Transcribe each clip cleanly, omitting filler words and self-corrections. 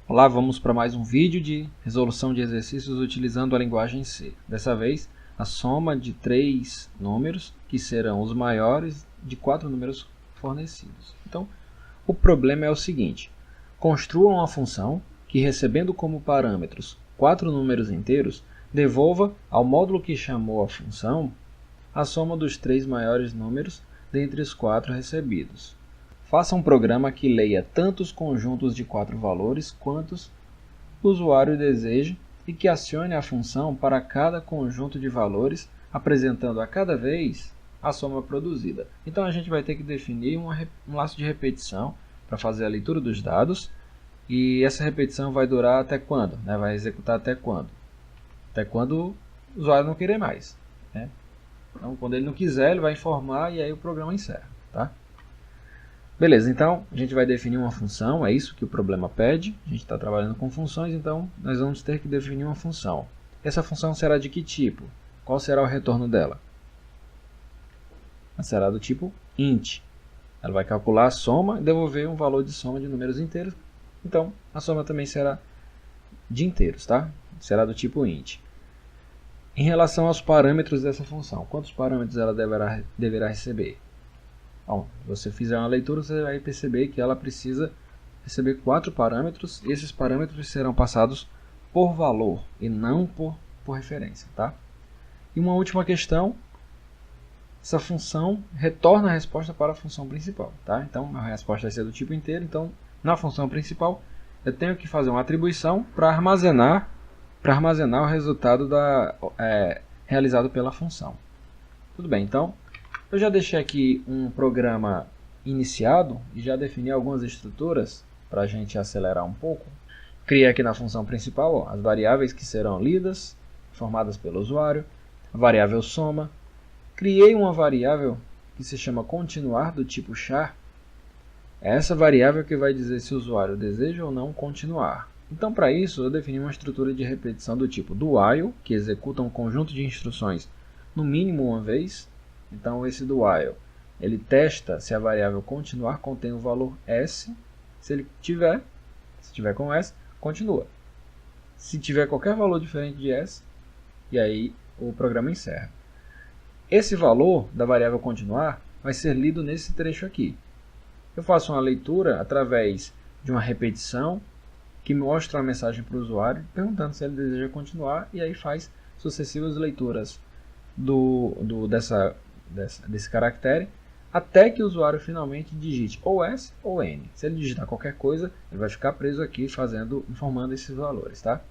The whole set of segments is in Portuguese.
Olá, vamos para mais um vídeo de resolução de exercícios utilizando a linguagem C. Dessa vez, a soma de 3 números, que serão os maiores de 4 números fornecidos. Então, o problema é o seguinte: construa uma função que, recebendo como parâmetros 4 números inteiros, devolva ao módulo que chamou a função a soma dos 3 maiores números dentre os 4 recebidos. Faça um programa que leia tantos conjuntos de 4 valores quantos o usuário deseje e que acione a função para cada conjunto de valores, apresentando a cada vez a soma produzida. Então a gente vai ter que definir um laço de repetição para fazer a leitura dos dados, e essa repetição vai durar até quando? Vai executar até quando? Até quando o usuário não querer mais. Então, quando ele não quiser, ele vai informar e aí o programa encerra. Tá? Beleza, então a gente vai definir uma função, é isso que o problema pede. A gente está trabalhando com funções, então nós vamos ter que definir uma função. Essa função será de que tipo? Qual será o retorno dela? Ela será do tipo int. Ela vai calcular a soma e devolver um valor de soma de números inteiros. Então a soma também será de inteiros, tá? Será do tipo int. Em relação aos parâmetros dessa função, quantos parâmetros ela deverá receber? Bom, se você fizer uma leitura, você vai perceber que ela precisa receber 4 parâmetros, e esses parâmetros serão passados por valor e não por referência. Tá? E uma última questão: essa função retorna a resposta para a função principal. Tá? Então, a resposta vai ser do tipo inteiro. Então, na função principal, eu tenho que fazer uma atribuição para armazenar o resultado realizado pela função. Tudo bem, então eu já deixei aqui um programa iniciado e já defini algumas estruturas para a gente acelerar um pouco. Criei aqui na função principal as variáveis que serão lidas, formadas pelo usuário, a variável soma. Criei uma variável que se chama continuar, do tipo char. É essa variável que vai dizer se o usuário deseja ou não continuar. Então, para isso, eu defini uma estrutura de repetição do tipo do while, que executa um conjunto de instruções no mínimo uma vez. Então, esse do while, ele testa se a variável continuar contém o valor s. Se tiver com s, continua. Se tiver qualquer valor diferente de s, e aí o programa encerra. Esse valor da variável continuar vai ser lido nesse trecho aqui. Eu faço uma leitura através de uma repetição que mostra uma mensagem para o usuário perguntando se ele deseja continuar, e aí faz sucessivas leituras desse caractere até que o usuário finalmente digite ou S ou N. Se ele digitar qualquer coisa, ele vai ficar preso aqui informando esses valores. Tá?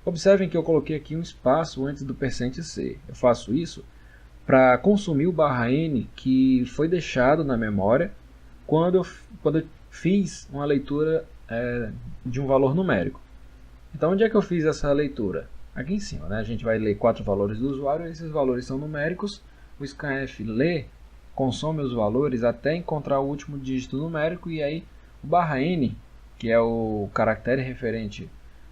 Observem que eu coloquei aqui um espaço antes do %C. Eu faço isso para consumir o /n que foi deixado na memória quando eu fiz uma leitura de um valor numérico. Então, onde é que eu fiz essa leitura? Aqui em cima. A gente vai ler 4 valores do usuário, e esses valores são numéricos. O scanf lê, consome os valores até encontrar o último dígito numérico, e aí o /n, que é o caractere referente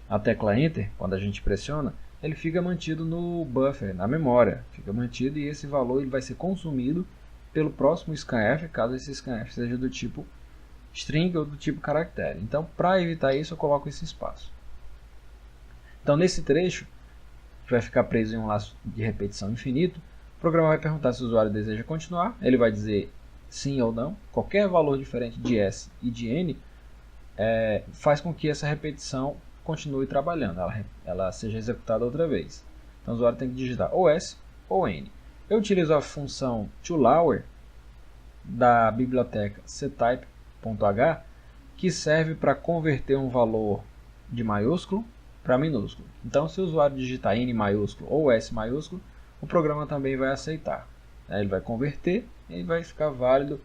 à tecla Enter, quando a gente pressiona, ele fica mantido no buffer, na memória. Fica mantido, e esse valor ele vai ser consumido pelo próximo scanf, caso esse scanf seja do tipo string ou do tipo caractere. Então, para evitar isso, eu coloco esse espaço. Então, nesse trecho, que vai ficar preso em um laço de repetição infinito, o programa vai perguntar se o usuário deseja continuar. Ele vai dizer sim ou não. Qualquer valor diferente de S e de N faz com que essa repetição continue trabalhando, ela seja executada outra vez. Então, o usuário tem que digitar ou S ou N. Eu utilizo a função toLower da biblioteca ctype.h, que serve para converter um valor de maiúsculo para minúsculo. Então, se o usuário digitar N maiúsculo ou S maiúsculo, o programa também vai aceitar. Ele vai converter e vai ficar válido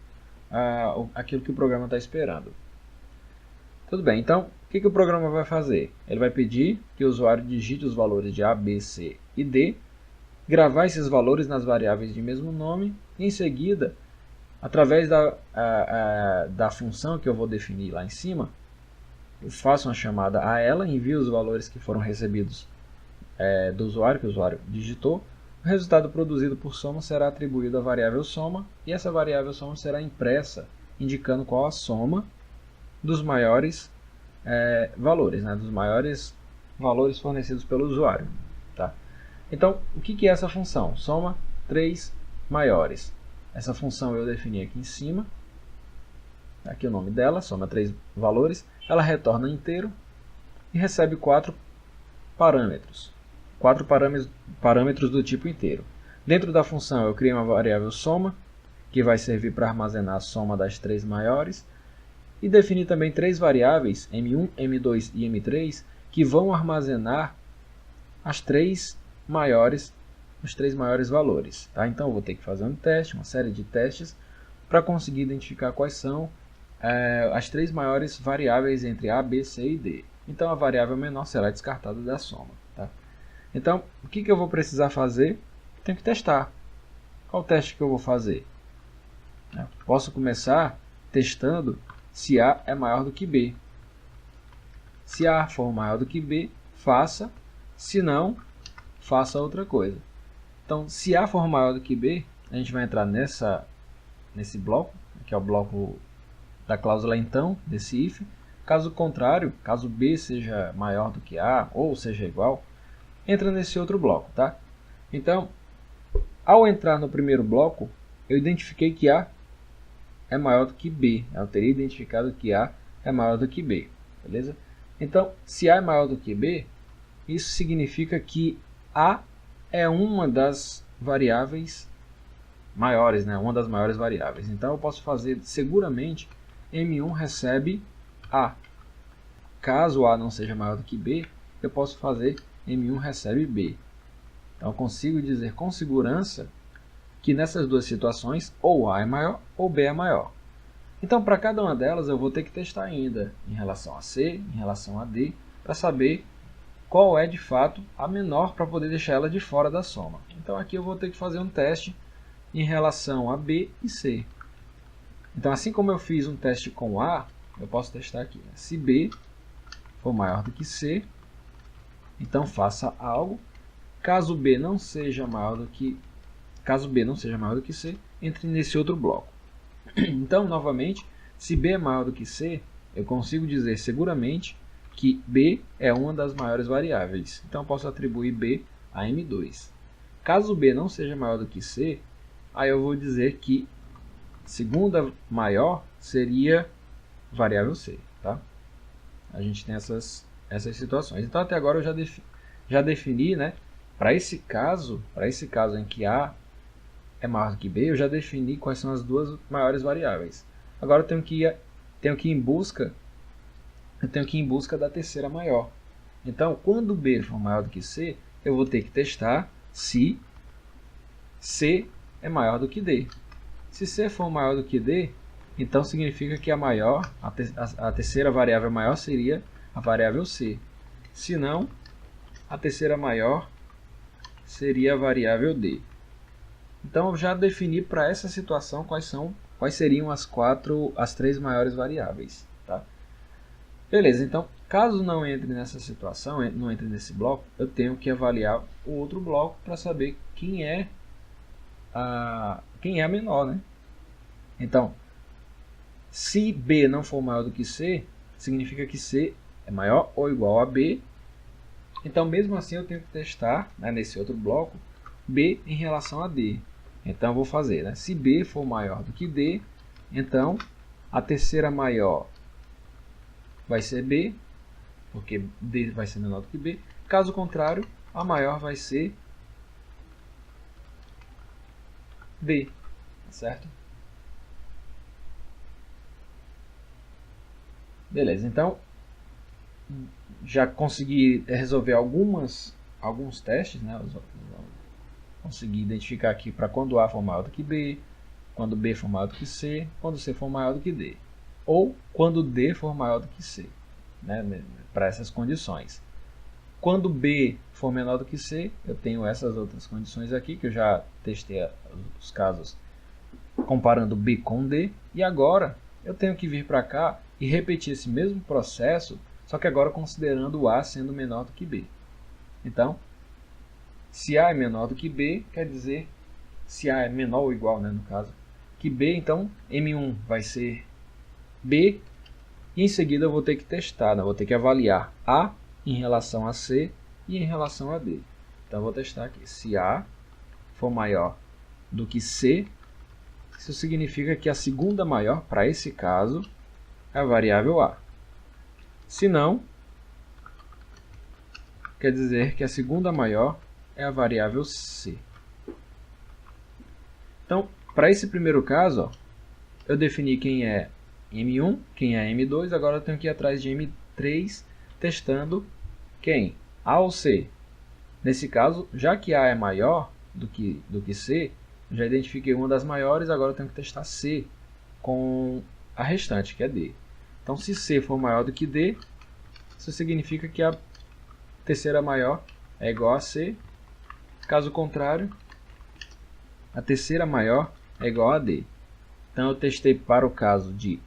aquilo que o programa está esperando. Tudo bem, então o que o programa vai fazer? Ele vai pedir que o usuário digite os valores de A, B, C e D, gravar esses valores nas variáveis de mesmo nome, e em seguida, através da função que eu vou definir lá em cima, eu faço uma chamada a ela, envio os valores que foram recebidos do usuário, que o usuário digitou. O resultado produzido por soma será atribuído à variável soma, e essa variável soma será impressa, indicando qual a soma dos maiores valores, né, dos maiores valores fornecidos pelo usuário. Tá? Então, o que é essa função? Soma 3 maiores. Essa função eu defini aqui em cima. Aqui o nome dela, soma 3 valores. Ela retorna inteiro e recebe 4 parâmetros. 4 parâmetros do tipo inteiro. Dentro da função eu criei uma variável soma, que vai servir para armazenar a soma das 3 maiores. E defini também 3 variáveis, M1, M2 e M3, que vão armazenar os 3 maiores valores. Tá? Então eu vou ter que fazer um teste, uma série de testes, para conseguir identificar quais são as 3 maiores variáveis entre A, B, C e D. Então a variável menor será descartada da soma. Tá? Então o que eu vou precisar fazer? Tenho que testar. Qual o teste que eu vou fazer? Eu posso começar testando se A é maior do que B. Se A for maior do que B, faça. Se não, faça outra coisa. Então, se A for maior do que B, a gente vai entrar nesse bloco, que é o bloco da cláusula então, desse if. Caso contrário, caso B seja maior do que A, ou seja igual, entra nesse outro bloco. Tá? Então, ao entrar no primeiro bloco, eu identifiquei que A é maior do que B. Eu teria identificado que A é maior do que B. Beleza? Então, se A é maior do que B, isso significa que A é uma das variáveis maiores, né? Uma das maiores variáveis. Então, eu posso fazer, seguramente, M1 recebe A. Caso A não seja maior do que B, eu posso fazer M1 recebe B. Então, eu consigo dizer com segurança que nessas duas situações, ou A é maior ou B é maior. Então, para cada uma delas, eu vou ter que testar ainda em relação a C, em relação a D, para saber qual é de fato a menor para poder deixar ela de fora da soma. Então, aqui eu vou ter que fazer um teste em relação a B e C. Então, assim como eu fiz um teste com A, eu posso testar aqui. Né? Se B for maior do que C, então faça algo. Caso B não seja maior do que C, entre nesse outro bloco. Então, novamente, se B é maior do que C, eu consigo dizer seguramente que B é uma das maiores variáveis. Então, eu posso atribuir B a M2. Caso B não seja maior do que C, aí eu vou dizer que segunda maior seria variável C. Tá? A gente tem essas situações. Então, até agora eu já defini, né, para esse caso em que A é maior do que B, eu já defini quais são as duas maiores variáveis. Agora eu tenho que ir em busca da terceira maior. Então, quando B for maior do que C, eu vou ter que testar se C é maior do que D. Se C for maior do que D, então significa que a terceira variável maior seria a variável C. Se não, a terceira maior seria a variável D. Então, eu já defini para essa situação quais seriam as 3 maiores variáveis. Tá? Beleza, então, caso não entre nessa situação, não entre nesse bloco, eu tenho que avaliar o outro bloco para saber quem é a menor. Né? Então, se B não for maior do que C, significa que C é maior ou igual a B. Então, mesmo assim, eu tenho que testar, né, nesse outro bloco, B em relação a D. Então, eu vou fazer, né? Se B for maior do que D, então a terceira maior vai ser B, porque D vai ser menor do que B. Caso contrário, a maior vai ser D, certo? Beleza, então já consegui resolver alguns testes, né? Consegui identificar aqui para quando A for maior do que B, quando B for maior do que C, quando C for maior do que D. Ou quando D for maior do que C, né, para essas condições. Quando B for menor do que C, eu tenho essas outras condições aqui, que eu já testei os casos comparando B com D. E agora eu tenho que vir para cá e repetir esse mesmo processo, só que agora considerando o A sendo menor do que B. Então, se A é menor do que B, quer dizer, se A é menor ou igual, né, no caso, que B, então M1 vai ser B E em seguida eu vou ter que testar, né? Vou ter que avaliar A em relação a C e em relação a D. Então eu vou testar aqui. Se A for maior do que C, isso significa que a segunda maior, para esse caso, é a variável A. Se não, quer dizer que a segunda maior é a variável C. Então, para esse primeiro caso, ó, eu defini quem é M1, quem é M2, agora eu tenho que ir atrás de M3, testando quem? A ou C? Nesse caso, já que A é maior do que C, eu já identifiquei uma das maiores, agora eu tenho que testar C com a restante, que é D. Então, se C for maior do que D, isso significa que a terceira maior é igual a C. Caso contrário, a terceira maior é igual a D. Então, eu testei para o caso de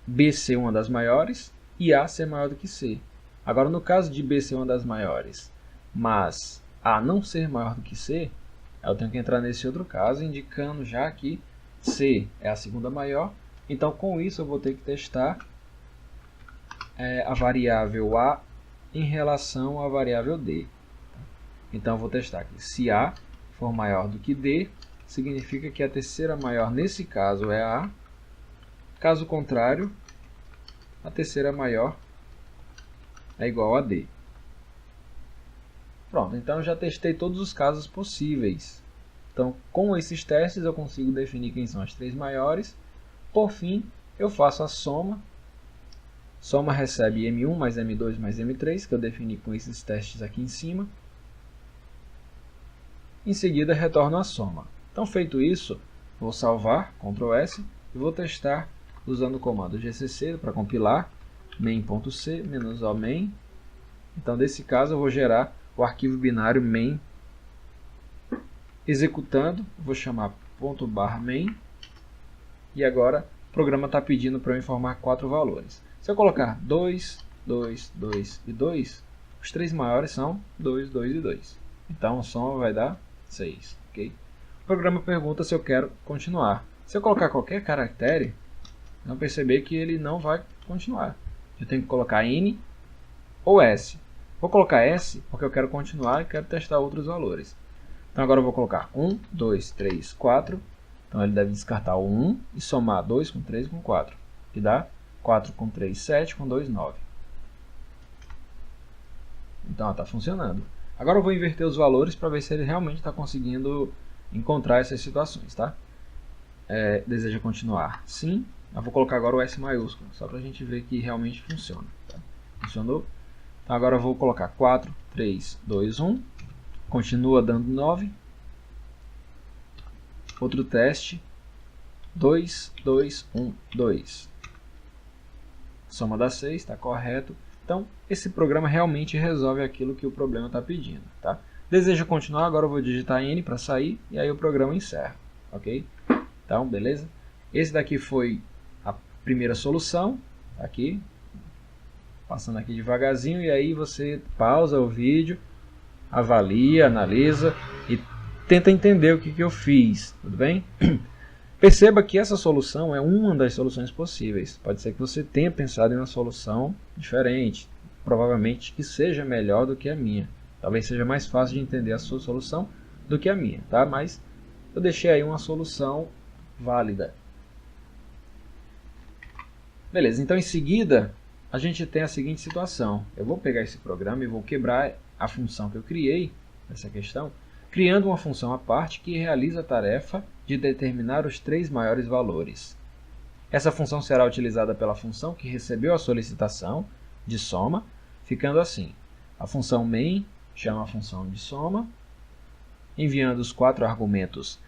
B ser uma das maiores e A ser maior do que C. Agora, no caso de B ser uma das maiores, mas A não ser maior do que C, eu tenho que entrar nesse outro caso, indicando já que C é a segunda maior. Então, com isso, eu vou ter que testar a variável A em relação à variável D. Então, eu vou testar aqui. Se A for maior do que D, significa que a terceira maior, nesse caso, é A. Caso contrário, a terceira maior é igual a D. Pronto, então eu já testei todos os casos possíveis. Então, com esses testes, eu consigo definir quem são as três maiores. Por fim, eu faço a soma. Soma recebe M1 mais M2 mais M3, que eu defini com esses testes aqui em cima. Em seguida, retorno a soma. Então, feito isso, vou salvar, Ctrl S, e vou testar usando o comando gcc para compilar, main.c -o main. Então, nesse caso, eu vou gerar o arquivo binário main. Executando, vou chamar .main. E agora, o programa está pedindo para eu informar 4 valores. Se eu colocar 2, 2, 2 e 2, os três maiores são 2, 2 e 2. Então, a soma vai dar 6. Okay? O programa pergunta se eu quero continuar. Se eu colocar qualquer caractere, vão perceber que ele não vai continuar. Eu tenho que colocar N ou S. Vou colocar S porque eu quero continuar e quero testar outros valores. Então agora eu vou colocar 1, 2, 3, 4. Então ele deve descartar o 1 e somar 2 com 3 com 4. Que dá 4 com 3, 7, com 2, 9. Então está funcionando. Agora eu vou inverter os valores para ver se ele realmente está conseguindo encontrar essas situações. Tá? Deseja continuar? Sim. Eu vou colocar agora o S maiúsculo, só para a gente ver que realmente funciona. Tá? Funcionou? Então agora eu vou colocar 4, 3, 2, 1. Continua dando 9. Outro teste. 2, 2, 1, 2. Soma dá 6, está correto. Então, esse programa realmente resolve aquilo que o problema está pedindo. Tá? Deseja continuar? Agora eu vou digitar N para sair e aí o programa encerra. Ok? Então, beleza? Esse daqui foi a primeira solução. Aqui. Passando aqui devagarzinho e aí você pausa o vídeo, avalia, analisa e tenta entender o que eu fiz, tudo bem? Perceba que essa solução é uma das soluções possíveis. Pode ser que você tenha pensado em uma solução diferente, provavelmente que seja melhor do que a minha. Talvez seja mais fácil de entender a sua solução do que a minha, tá? Mas eu deixei aí uma solução válida. Beleza, então em seguida a gente tem a seguinte situação. Eu vou pegar esse programa e vou quebrar a função que eu criei nessa questão, criando uma função à parte que realiza a tarefa de determinar os três maiores valores. Essa função será utilizada pela função que recebeu a solicitação de soma, ficando assim. A função main chama a função de soma, enviando os 4 argumentos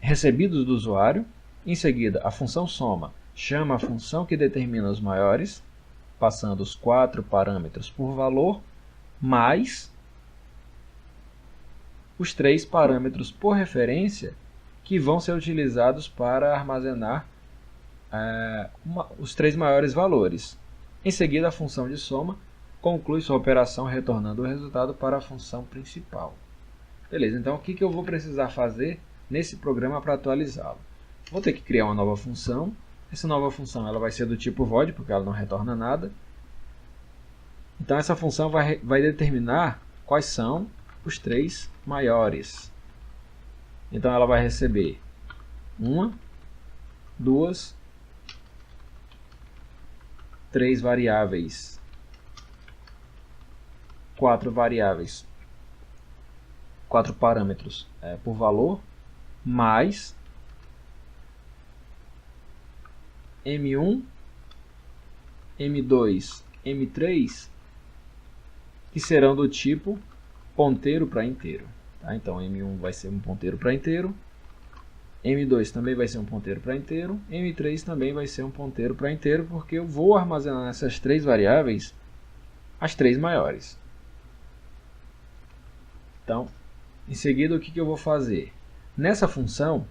recebidos do usuário. Em seguida, a função soma chama a função que determina os maiores, passando os 4 parâmetros por valor, mais os 3 parâmetros por referência que vão ser utilizados para armazenar os 3 maiores valores. Em seguida, a função de soma conclui sua operação retornando o resultado para a função principal. Beleza, então o que eu vou precisar fazer nesse programa para atualizá-lo? Vou ter que criar uma nova função, Essa nova função ela vai ser do tipo void, porque ela não retorna nada. Então essa função vai determinar quais são os 3 maiores. Então ela vai receber 1, 2, 3 variáveis, 4 variáveis, 4 parâmetros por valor, mais M1, M2, M3, que serão do tipo ponteiro para inteiro. Tá? Então M1 vai ser um ponteiro para inteiro, M2 também vai ser um ponteiro para inteiro, M3 também vai ser um ponteiro para inteiro, porque eu vou armazenar nessas 3 variáveis as 3 maiores. Então, em seguida, o que eu vou fazer? Nessa função,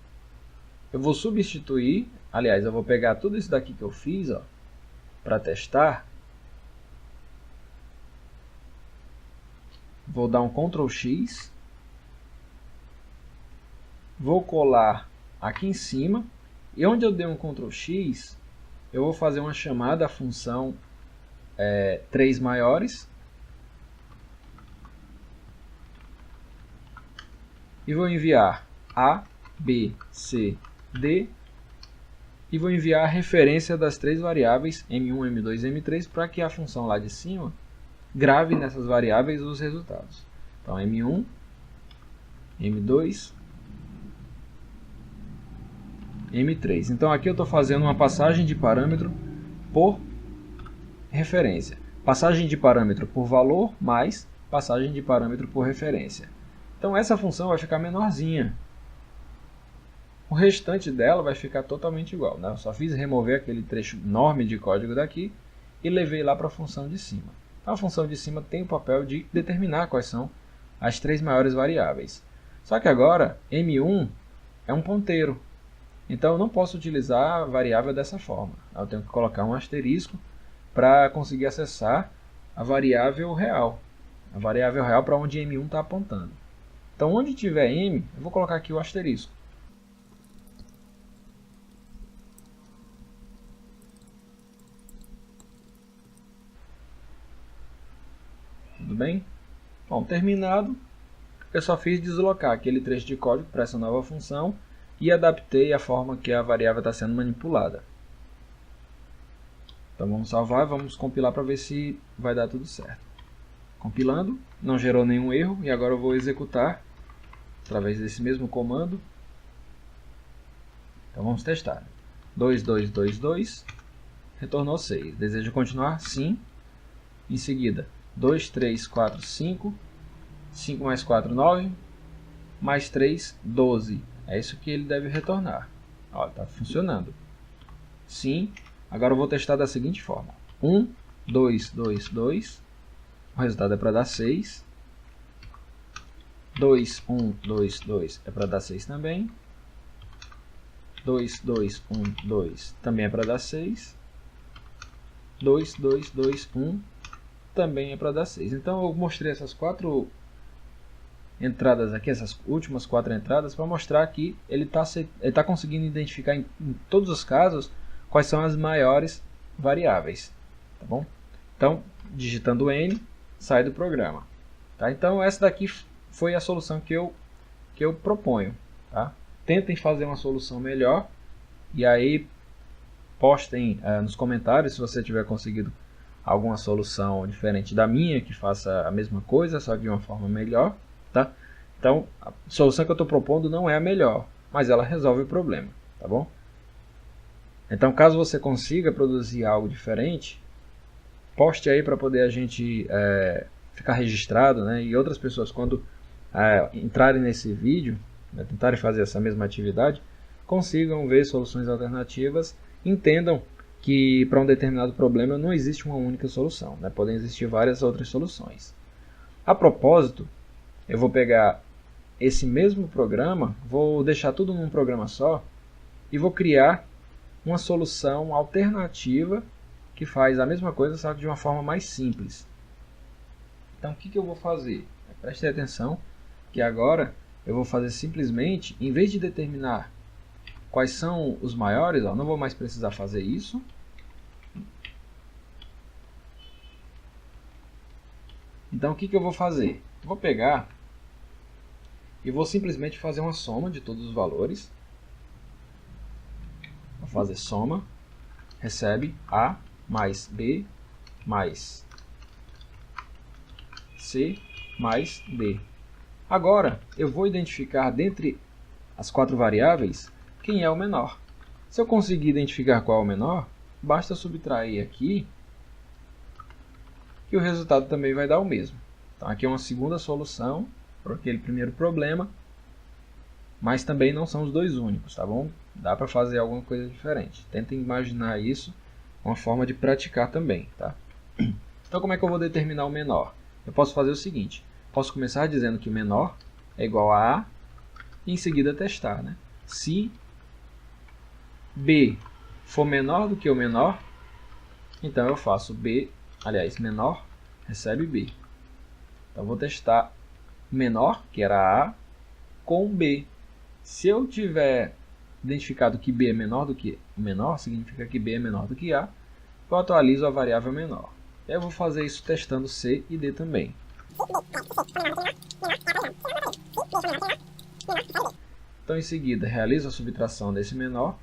eu vou substituir, aliás, eu vou pegar tudo isso daqui que eu fiz para testar, vou dar um Ctrl X, vou colar aqui em cima, e onde eu dei um Ctrl X, eu vou fazer uma chamada à função 3 maiores, e vou enviar A, B, C, D, e vou enviar a referência das 3 variáveis M1, M2 e M3 para que a função lá de cima grave nessas variáveis os resultados. Então M1, M2, M3. Então aqui eu estou fazendo uma passagem de parâmetro por referência. Passagem de parâmetro por valor mais passagem de parâmetro por referência. Então essa função vai ficar menorzinha. O restante dela vai ficar totalmente igual, né? Eu só fiz remover aquele trecho enorme de código daqui e levei lá para a função de cima. Então, a função de cima tem o papel de determinar quais são as 3 maiores variáveis. Só que agora M1 é um ponteiro. Então eu não posso utilizar a variável dessa forma. Eu tenho que colocar um asterisco para conseguir acessar a variável real. A variável real para onde M1 está apontando. Então onde tiver M, eu vou colocar aqui o asterisco. Tudo bem? Bom, terminado, eu só fiz deslocar aquele trecho de código para essa nova função e adaptei a forma que a variável está sendo manipulada. Então vamos salvar, vamos compilar para ver se vai dar tudo certo. Compilando, não gerou nenhum erro e agora eu vou executar através desse mesmo comando. Então vamos testar. 2222 retornou 6. Deseja continuar? Sim. Em seguida, 2, 3, 4, 5. 5 mais 4, 9. Mais 3, 12. É isso que ele deve retornar. Olha, está funcionando. Sim. Agora eu vou testar da seguinte forma. 1, 2, 2, 2. O resultado é para dar 6. 2, 1, 2, 2 é para dar 6 também. 2, 2, 1, 2 também é para dar 6. 2, 2, 2, 1 também é para dar 6. Então eu mostrei essas 4 entradas aqui, essas últimas 4 entradas, para mostrar que ele tá conseguindo identificar em todos os casos quais são as maiores variáveis. Tá bom? Então, digitando N, sai do programa. Tá? Então essa daqui foi a solução que eu proponho. Tá? Tentem fazer uma solução melhor e aí postem nos comentários se você tiver conseguido alguma solução diferente da minha, que faça a mesma coisa, só que de uma forma melhor. Tá? Então, a solução que eu estou propondo não é a melhor, mas ela resolve o problema. Tá bom? Então, caso você consiga produzir algo diferente, poste aí para poder a gente ficar registrado, né? E outras pessoas, quando entrarem nesse vídeo, né, tentarem fazer essa mesma atividade, consigam ver soluções alternativas, entendam que para um determinado problema não existe uma única solução, né? Podem existir várias outras soluções. A propósito, eu vou pegar esse mesmo programa, vou deixar tudo num programa só e vou criar uma solução alternativa que faz a mesma coisa, só que de uma forma mais simples. Então o que eu vou fazer? Preste atenção que agora eu vou fazer simplesmente, em vez de determinar quais são os maiores, ó, não vou mais precisar fazer isso. Então o que eu vou fazer? Vou pegar e vou simplesmente fazer uma soma de todos os valores. Vou fazer soma, recebe A mais B mais C mais D. Agora eu vou identificar dentre as 4 variáveis quem é o menor. Se eu conseguir identificar qual é o menor, basta subtrair aqui que o resultado também vai dar o mesmo. Então aqui é uma segunda solução para aquele primeiro problema, mas também não são os dois únicos, tá bom? Dá para fazer alguma coisa diferente. Tentem imaginar isso, uma forma de praticar também, tá? Então como é que eu vou determinar o menor? Eu posso fazer o seguinte, posso começar dizendo que o menor é igual a A e em seguida testar, né? Se B for menor do que o menor, então eu faço B, aliás, menor recebe B. Então vou testar menor, que era A, com B. Se eu tiver identificado que B é menor do que menor, significa que B é menor do que A, eu atualizo a variável menor. Eu vou fazer isso testando C e D também. Então em seguida realizo a subtração desse menor,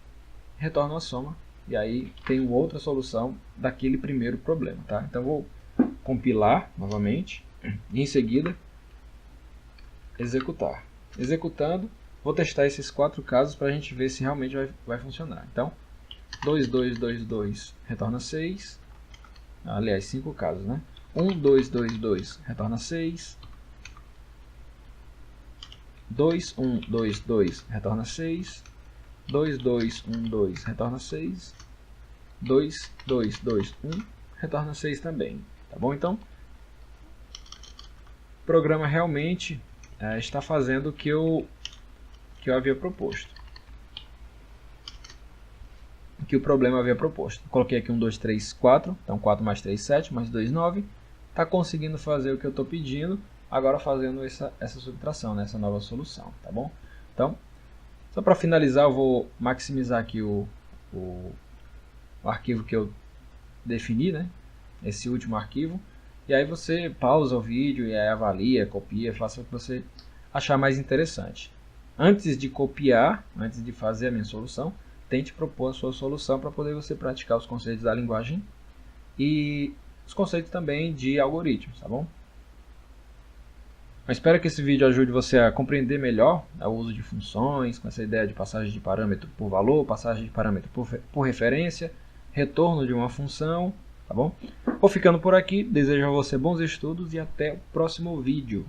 retorno a soma e aí tenho outra solução daquele primeiro problema, tá? Então vou compilar novamente e em seguida executar. Executando, vou testar esses 4 casos para a gente ver se realmente vai funcionar. Então 2, 2, 2, 2 retorna 6. Aliás, 5 casos, né? 1, 2, 2, 2 retorna 6. 2, 1, 2, 2 retorna 6. 2, 2, 1, 2 retorna 6. 2, 2, 2, 1 retorna 6 também. Tá bom? Então, o programa realmente está fazendo o que eu havia proposto. O que o problema havia proposto. Coloquei aqui 1, 2, 3, 4. Então 4 mais 3, 7, mais 2, 9. Está conseguindo fazer o que eu estou pedindo, agora fazendo essa subtração, né? Essa nova solução. Tá bom? Então, só para finalizar, eu vou maximizar aqui o arquivo que eu defini, né? Esse último arquivo. E aí você pausa o vídeo e aí avalia, copia, faça o que você achar mais interessante. Antes de copiar, antes de fazer a minha solução, tente propor a sua solução para poder você praticar os conceitos da linguagem e os conceitos também de algoritmos, tá bom? Eu espero que esse vídeo ajude você a compreender melhor o uso de funções, com essa ideia de passagem de parâmetro por valor, passagem de parâmetro por referência, retorno de uma função, tá bom? Vou ficando por aqui, desejo a você bons estudos e até o próximo vídeo.